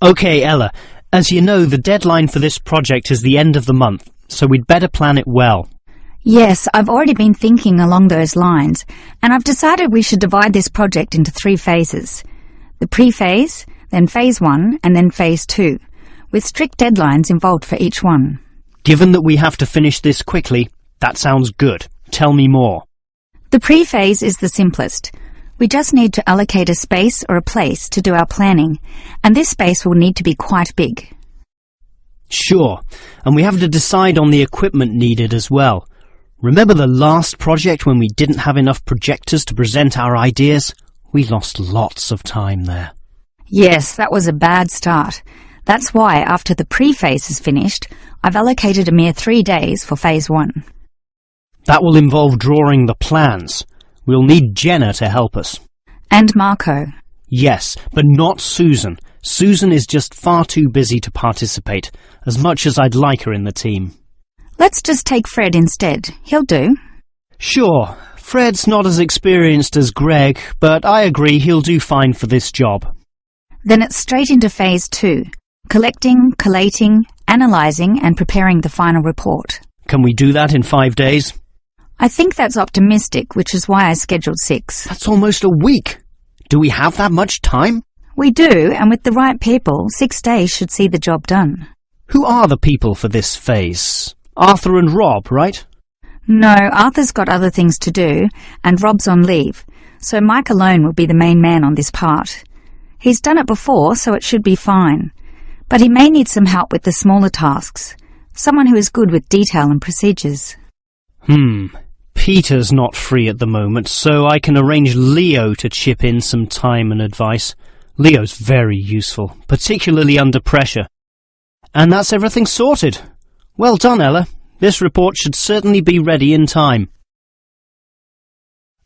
Okay, Ella, as you know, the deadline for this project is the end of the month, so we'd better plan it well. Yes, I've already been thinking along those lines, and I've decided we should divide this project into 3 phases. The pre-phase, then phase 1, and then phase 2, with strict deadlines involved for each one. Given that we have to finish this quickly, that sounds good. Tell me more. The pre-phase is the simplest. We just need to allocate a space or a place to do our planning, and this space will need to be quite big. Sure, and we have to decide on the equipment needed as well. Remember the last project when we didn't have enough projectors to present our ideas? We lost lots of time there. Yes, that was a bad start. That's why, after the pre-phase is finished, I've allocated a mere 3 days for phase 1. That will involve drawing the plans. We'll need Jenna to help us. And Marco. Yes, but not Susan. Susan is just far too busy to participate, as much as I'd like her in the team. Let's just take Fred instead. He'll do. Sure, Fred's not as experienced as Greg, but I agree he'll do fine for this job. Then it's straight into phase 2. Collecting, collating, analysing and preparing the final report. Can we do that in 5 days? I think that's optimistic, which is why I scheduled 6. That's almost a week. Do we have that much time? We do, and with the right people, 6 days should see the job done. Who are the people for this phase? Arthur and Rob, right? No, Arthur's got other things to do, and Rob's on leave, so Mike alone will be the main man on this part. He's done it before, so it should be fine. But he may need some help with the smaller tasks. Someone who is good with detail and procedures. Peter's not free at the moment, so I can arrange Leo to chip in some time and advice. Leo's very useful, particularly under pressure. And that's everything sorted. Well done, Ella. This report should certainly be ready in time.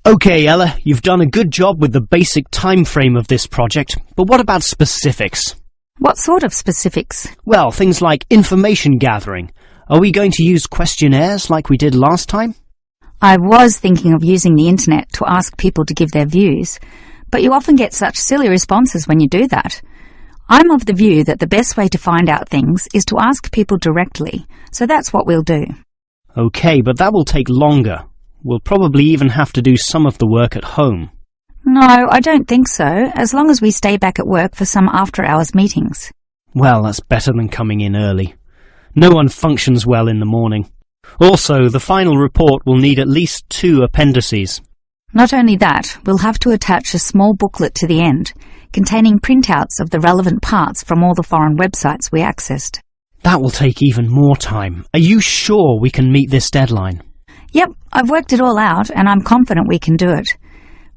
Okay, Ella, you've done a good job with the basic time frame of this project, but what about specifics? What sort of specifics? Well, things like information gathering. Are we going to use questionnaires like we did last time? I was thinking of using the internet to ask people to give their views, but you often get such silly responses when you do that. I'm of the view that the best way to find out things is to ask people directly, so that's what we'll do. Okay, but that will take longer. We'll probably even have to do some of the work at home. No, I don't think so, as long as we stay back at work for some after-hours meetings. Well, that's better than coming in early. No one functions well in the morning. Also, the final report will need at least 2 appendices. Not only that, we'll have to attach a small booklet to the end, containing printouts of the relevant parts from all the foreign websites we accessed. That will take even more time. Are you sure we can meet this deadline? Yep, I've worked it all out and I'm confident we can do it.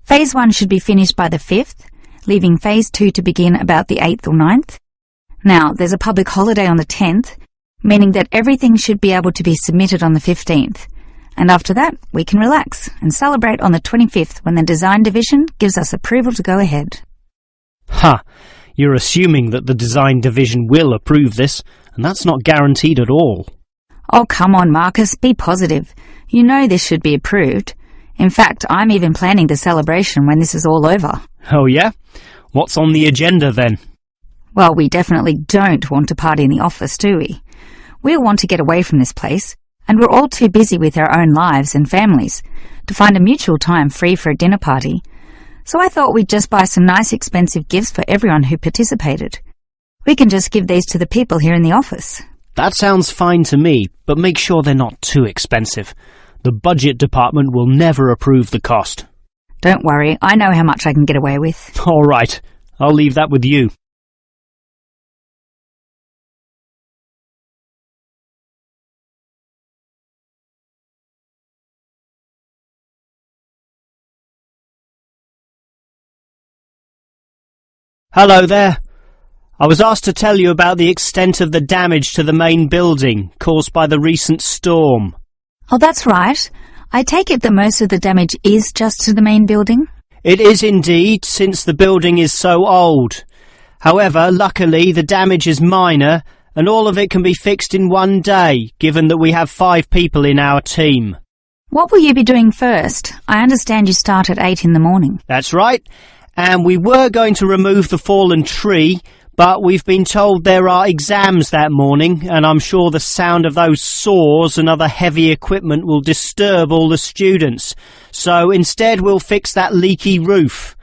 Phase 1 should be finished by the 5th, leaving Phase 2 to begin about the 8th or 9th. Now, there's a public holiday on the 10th, meaning that everything should be able to be submitted on the 15th. And after that, we can relax and celebrate on the 25th when the design division gives us approval to go ahead. Ha! You're assuming that the design division will approve this, and that's not guaranteed at all. Oh, come on, Marcus, be positive. You know this should be approved. In fact, I'm even planning the celebration when this is all over. Oh yeah? What's on the agenda then? Well, we definitely don't want to party in the office, do we? We'll want to get away from this place, and we're all too busy with our own lives and families to find a mutual time free for a dinner party. So I thought we'd just buy some nice expensive gifts for everyone who participated. We can just give these to the people here in the office. That sounds fine to me, but make sure they're not too expensive. The budget department will never approve the cost. Don't worry, I know how much I can get away with. All right, I'll leave that with you. Hello there. I was asked to tell you about the extent of the damage to the main building caused by the recent storm. Oh, that's right. I take it that most of the damage is just to the main building? It is indeed, since the building is so old. However, luckily the damage is minor and all of it can be fixed in one day, given that we have 5 people in our team. What will you be doing first? I understand you start at 8 in the morning. That's right. And we were going to remove the fallen tree, but we've been told there are exams that morning, and I'm sure the sound of those saws and other heavy equipment will disturb all the students. So instead we'll fix that leaky roof.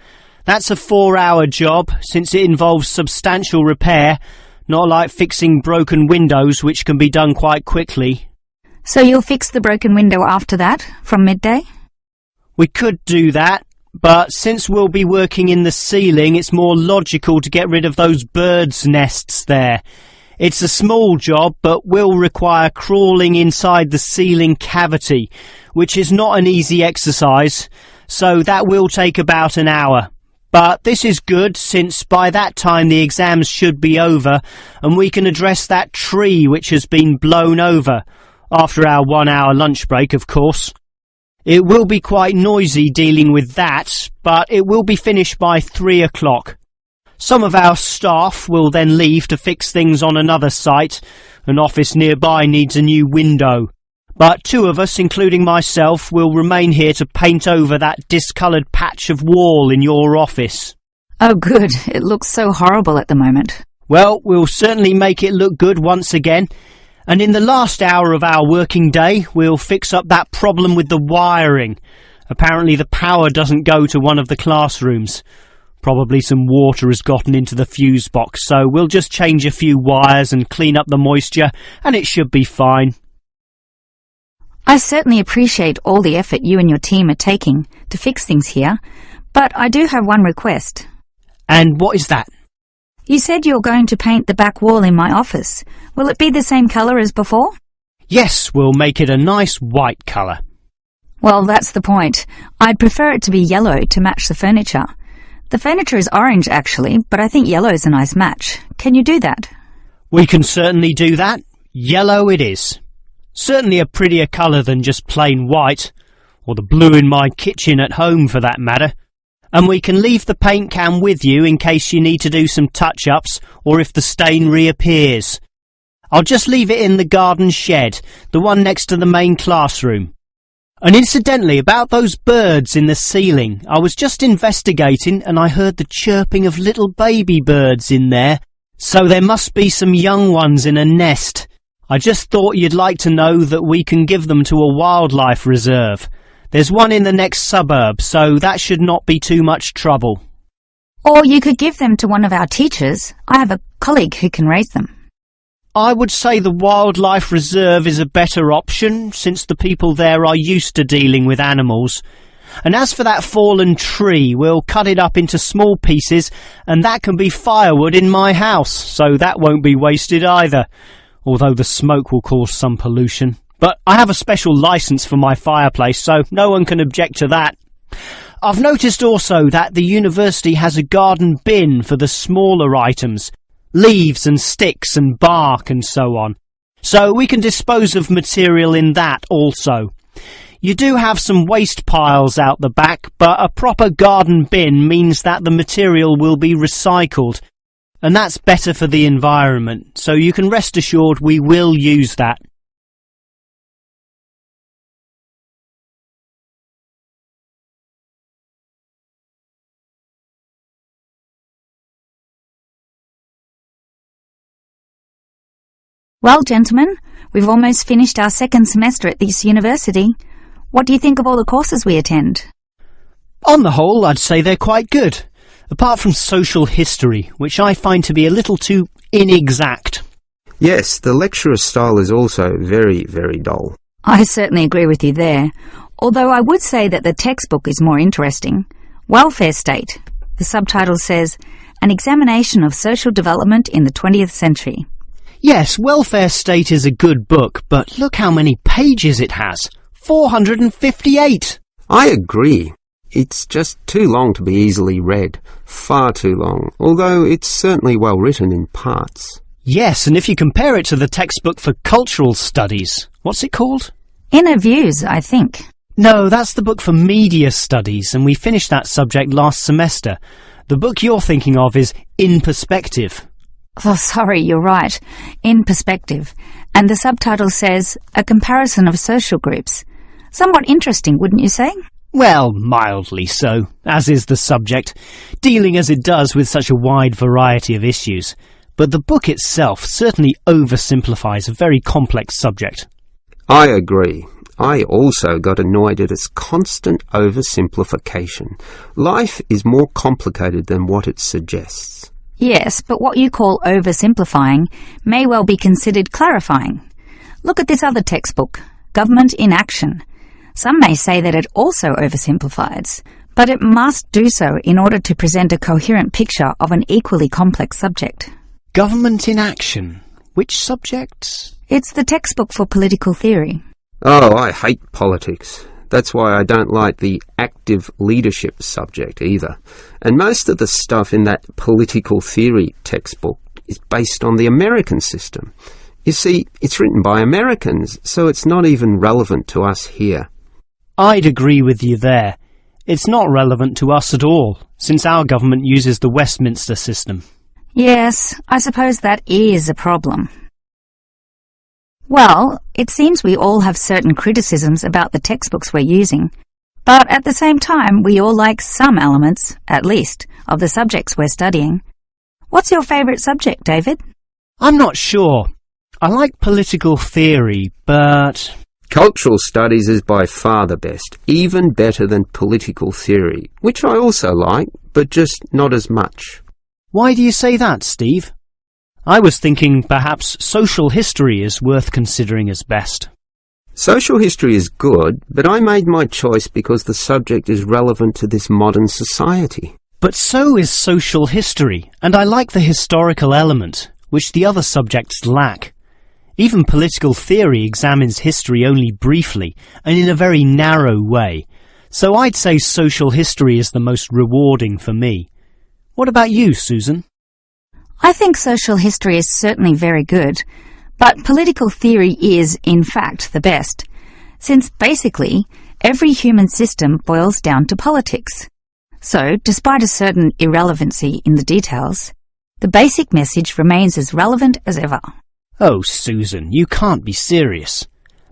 That's a 4-hour job, since it involves substantial repair, not like fixing broken windows, which can be done quite quickly. So you'll fix the broken window after that, from midday? We could do that, but since we'll be working in the ceiling, it's more logical to get rid of those birds' nests there. It's a small job, but will require crawling inside the ceiling cavity, which is not an easy exercise, so that will take about an hour. But this is good, since by that time the exams should be over, and we can address that tree which has been blown over, after our 1-hour lunch break, of course. It will be quite noisy dealing with that, but it will be finished by 3 o'clock. Some of our staff will then leave to fix things on another site. An office nearby needs a new window. But 2 of us, including myself, will remain here to paint over that discoloured patch of wall in your office. Oh good, it looks so horrible at the moment. Well, we'll certainly make it look good once again. And in the last hour of our working day, we'll fix up that problem with the wiring. Apparently the power doesn't go to one of the classrooms. Probably some water has gotten into the fuse box, so we'll just change a few wires and clean up the moisture, and it should be fine. I certainly appreciate all the effort you and your team are taking to fix things here, but I do have one request. And what is that? You said you're going to paint the back wall in my office. Will it be the same colour as before? Yes, we'll make it a nice white colour. Well, that's the point. I'd prefer it to be yellow to match the furniture. The furniture is orange, actually, but I think yellow is a nice match. Can you do that? We can certainly do that. Yellow it is. Certainly a prettier colour than just plain white, or the blue in my kitchen at home for that matter. And we can leave the paint can with you in case you need to do some touch-ups or if the stain reappears. I'll just leave it in the garden shed, the one next to the main classroom. And incidentally, about those birds in the ceiling, I was just investigating and I heard the chirping of little baby birds in there, so there must be some young ones in a nest. I just thought you'd like to know that we can give them to a wildlife reserve. There's one in the next suburb, so that should not be too much trouble. Or you could give them to one of our teachers. I have a colleague who can raise them. I would say the wildlife reserve is a better option, since the people there are used to dealing with animals. And as for that fallen tree, we'll cut it up into small pieces, and that can be firewood in my house, so that won't be wasted either, although the smoke will cause some pollution. But I have a special licence for my fireplace, so no one can object to that. I've noticed also that the university has a garden bin for the smaller items, leaves and sticks and bark and so on. So we can dispose of material in that also. You do have some waste piles out the back, but a proper garden bin means that the material will be recycled. And that's better for the environment, so you can rest assured we will use that. Well, gentlemen, we've almost finished our second semester at this university. What do you think of all the courses we attend? On the whole, I'd say they're quite good, apart from social history, which I find to be a little too inexact. Yes, the lecturer's style is also very, very dull. I certainly agree with you there, although I would say that the textbook is more interesting. Welfare State. The subtitle says, An Examination of Social Development in the 20th Century. Yes, Welfare State is a good book, but look how many pages it has. 458! I agree. It's just too long to be easily read. Far too long, although it's certainly well written in parts. Yes, and if you compare it to the textbook for cultural studies, what's it called? Inner Views, I think. No, that's the book for media studies, and we finished that subject last semester. The book you're thinking of is In Perspective. Oh, sorry, you're right. In Perspective. And the subtitle says, A Comparison of Social Groups. Somewhat interesting, wouldn't you say? Well, mildly so, as is the subject, dealing as it does with such a wide variety of issues. But the book itself certainly oversimplifies a very complex subject. I agree. I also got annoyed at its constant oversimplification. Life is more complicated than what it suggests. Yes, but what you call oversimplifying may well be considered clarifying. Look at this other textbook, Government in Action. Some may say that it also oversimplifies, but it must do so in order to present a coherent picture of an equally complex subject. Government in Action? Which subject? It's the textbook for political theory. Oh, I hate politics. That's why I don't like the active leadership subject either. And most of the stuff in that political theory textbook is based on the American system. You see, it's written by Americans, so it's not even relevant to us here. I'd agree with you there. It's not relevant to us at all, since our government uses the Westminster system. Yes, I suppose that is a problem. Well, it seems we all have certain criticisms about the textbooks we're using, but at the same time we all like some elements, at least, of the subjects we're studying. What's your favourite subject, David? I'm not sure. I like political theory, but... Cultural studies is by far the best, even better than political theory, which I also like, but just not as much. Why do you say that, Steve? I was thinking perhaps social history is worth considering as best. Social history is good, but I made my choice because the subject is relevant to this modern society. But so is social history, and I like the historical element, which the other subjects lack. Even political theory examines history only briefly and in a very narrow way, so I'd say social history is the most rewarding for me. What about you, Susan? I think social history is certainly very good, but political theory is, in fact, the best, since basically every human system boils down to politics. So, despite a certain irrelevancy in the details, the basic message remains as relevant as ever. Oh, Susan, you can't be serious.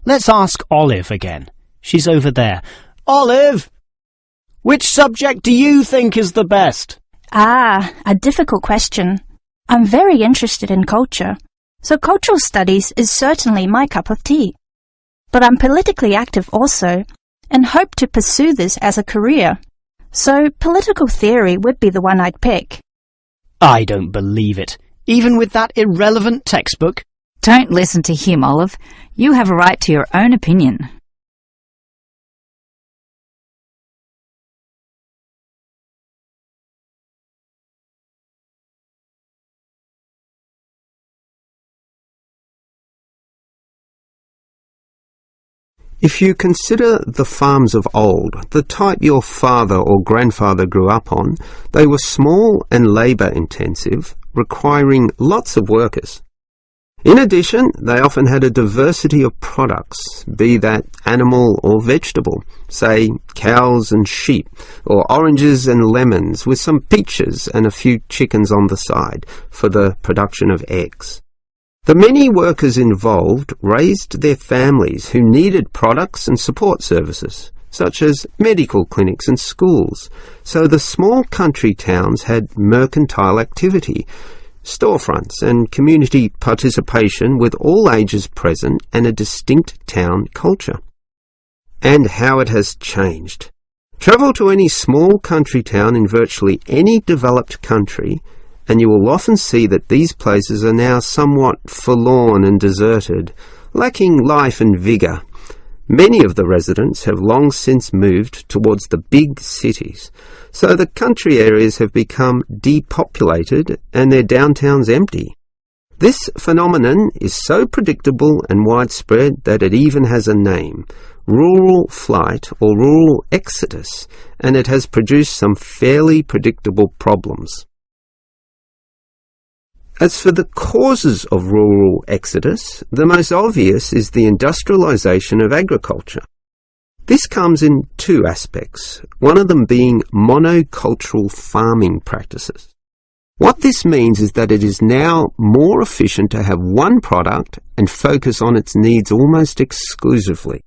Let's ask Olive again. She's over there. Olive! Which subject do you think is the best? Ah, a difficult question. I'm very interested in culture, so cultural studies is certainly my cup of tea. But I'm politically active also, and hope to pursue this as a career. So political theory would be the one I'd pick. I don't believe it. Even with that irrelevant textbook? Don't listen to him, Olive. You have a right to your own opinion. If you consider the farms of old, the type your father or grandfather grew up on, they were small and labour-intensive, requiring lots of workers. In addition, they often had a diversity of products, be that animal or vegetable, say cows and sheep, or oranges and lemons, with some peaches and a few chickens on the side for the production of eggs. The many workers involved raised their families who needed products and support services, such as medical clinics and schools, so the small country towns had mercantile activity, storefronts and community participation with all ages present and a distinct town culture. And how it has changed. Travel to any small country town in virtually any developed country, and you will often see that these places are now somewhat forlorn and deserted, lacking life and vigour. Many of the residents have long since moved towards the big cities, so the country areas have become depopulated and their downtowns empty. This phenomenon is so predictable and widespread that it even has a name, rural flight or rural exodus, and it has produced some fairly predictable problems. As for the causes of rural exodus, the most obvious is the industrialisation of agriculture. This comes in two aspects, one of them being monocultural farming practices. What this means is that it is now more efficient to have one product and focus on its needs almost exclusively.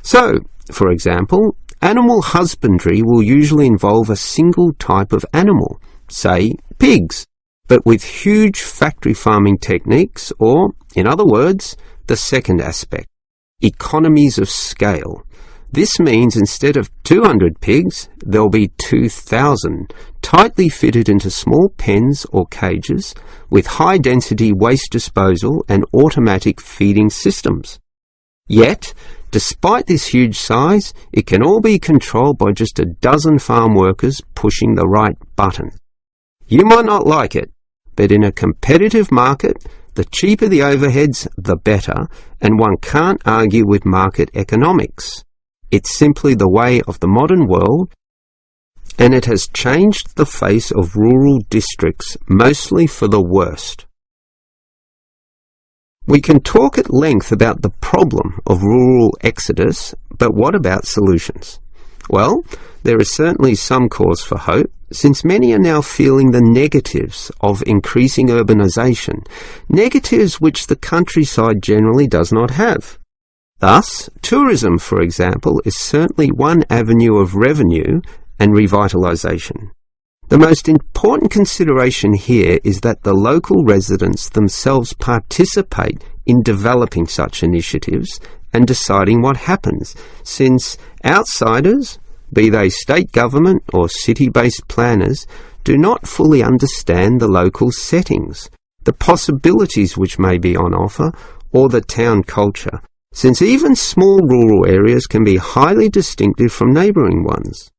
So, for example, animal husbandry will usually involve a single type of animal, say pigs, but with huge factory farming techniques, or, in other words, the second aspect, economies of scale. This means instead of 200 pigs, there'll be 2,000, tightly fitted into small pens or cages with high-density waste disposal and automatic feeding systems. Yet, despite this huge size, it can all be controlled by just a dozen farm workers pushing the right button. You might not like it, but in a competitive market, the cheaper the overheads, the better, and one can't argue with market economics. It's simply the way of the modern world, and it has changed the face of rural districts, mostly for the worst. We can talk at length about the problem of rural exodus, but what about solutions? Well, there is certainly some cause for hope, since many are now feeling the negatives of increasing urbanisation, negatives which the countryside generally does not have. Thus, tourism, for example, is certainly one avenue of revenue and revitalisation. The most important consideration here is that the local residents themselves participate in developing such initiatives and deciding what happens, since outsiders, be they state government or city-based planners, do not fully understand the local settings, the possibilities which may be on offer, or the town culture, since even small rural areas can be highly distinctive from neighbouring ones.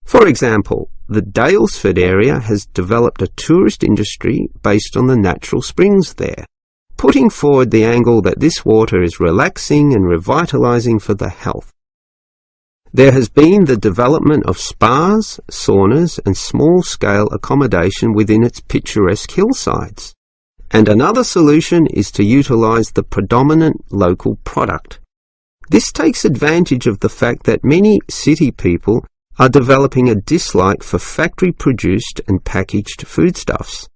For example, the Daylesford area has developed a tourist industry based on the natural springs there, putting forward the angle that this water is relaxing and revitalising for the health. There has been the development of spas, saunas and small-scale accommodation within its picturesque hillsides. And another solution is to utilise the predominant local product. This takes advantage of the fact that many city people are developing a dislike for factory-produced and packaged foodstuffs.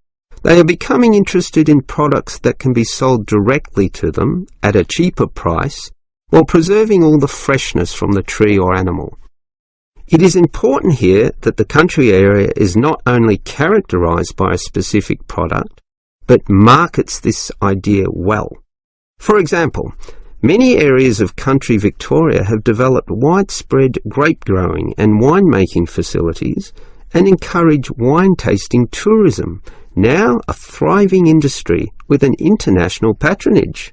They are becoming interested in products that can be sold directly to them at a cheaper price while preserving all the freshness from the tree or animal. It is important here that the country area is not only characterised by a specific product, but markets this idea well. For example, many areas of country Victoria have developed widespread grape growing and winemaking facilities and encourage wine tasting tourism, now a thriving industry with an international patronage.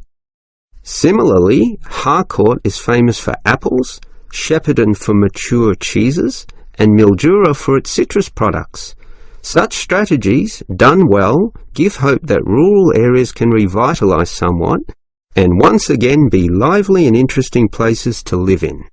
Similarly, Harcourt is famous for apples, Shepparton for mature cheeses, and Mildura for its citrus products. Such strategies, done well, give hope that rural areas can revitalise somewhat and once again be lively and interesting places to live in.